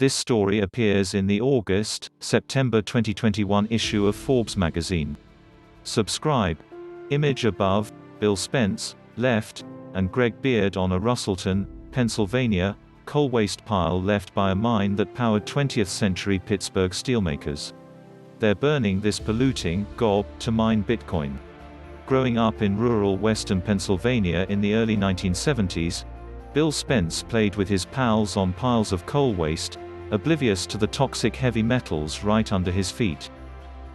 This story appears in the August-September 2021 issue of Forbes magazine. Subscribe. Image above, Bill Spence, left, and Greg Beard on a Russellton, Pennsylvania, coal waste pile left by a mine that powered 20th-century Pittsburgh steelmakers. They're burning this polluting gob to mine Bitcoin. Growing up in rural western Pennsylvania in the early 1970s, Bill Spence played with his pals on piles of coal waste, oblivious to the toxic heavy metals right under his feet.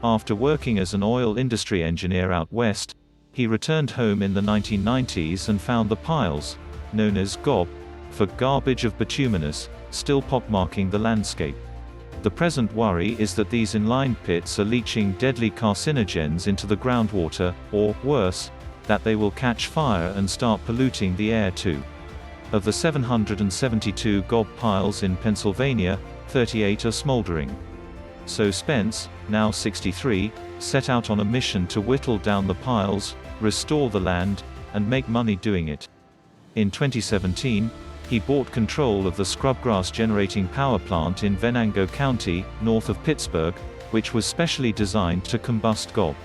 After working as an oil industry engineer out west, he returned home in the 1990s and found the piles, known as GOB, for garbage of bituminous, still pockmarking the landscape. The present worry is that these inlined pits are leaching deadly carcinogens into the groundwater, or, worse, that they will catch fire and start polluting the air too. Of the 772 GOB piles in Pennsylvania, 38 are smoldering. So Spence, now 63, set out on a mission to whittle down the piles, restore the land, and make money doing it. In 2017, he bought control of the Scrubgrass generating power plant in Venango County, north of Pittsburgh, which was specially designed to combust GOB.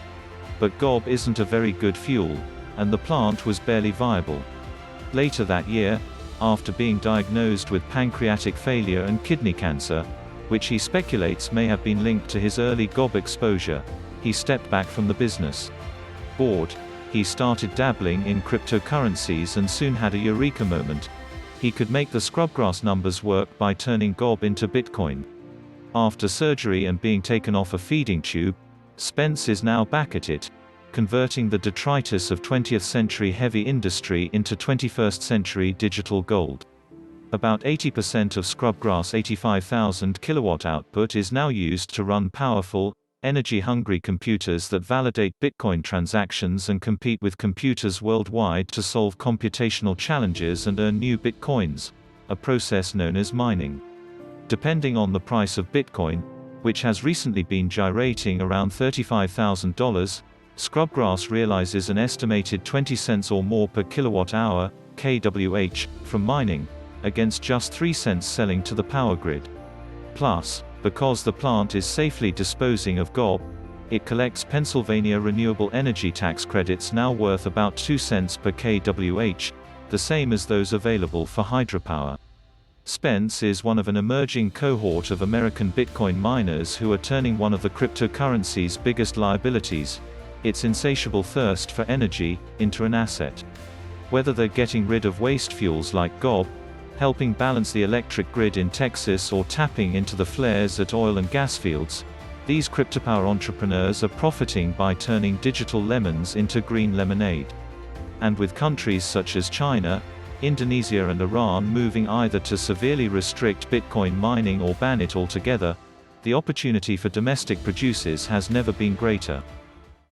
But GOB isn't a very good fuel, and the plant was barely viable. Later that year, after being diagnosed with pancreatic failure and kidney cancer, which he speculates may have been linked to his early GOB exposure, he stepped back from the business. Bored, he started dabbling in cryptocurrencies and soon had a eureka moment. He could make the Scrubgrass numbers work by turning GOB into Bitcoin. After surgery and being taken off a feeding tube, Spence is now back at it, converting the detritus of 20th-century heavy industry into 21st-century digital gold. About 80% of Scrubgrass' 85,000 kilowatt output is now used to run powerful, energy-hungry computers that validate Bitcoin transactions and compete with computers worldwide to solve computational challenges and earn new Bitcoins, a process known as mining. Depending on the price of Bitcoin, which has recently been gyrating around $35,000, Scrubgrass realizes an estimated 20 cents or more per kilowatt-hour, kWh, from mining, against just 3 cents selling to the power grid. Plus, because the plant is safely disposing of GOB, it collects Pennsylvania Renewable Energy Tax credits now worth about 2 cents per kWh, the same as those available for hydropower. Spence is one of an emerging cohort of American Bitcoin miners who are turning one of the cryptocurrency's biggest liabilities, its insatiable thirst for energy, into an asset. Whether they're getting rid of waste fuels like GOB, helping balance the electric grid in Texas, or tapping into the flares at oil and gas fields, these cryptopower entrepreneurs are profiting by turning digital lemons into green lemonade. And with countries such as China, Indonesia and Iran moving either to severely restrict Bitcoin mining or ban it altogether, the opportunity for domestic producers has never been greater.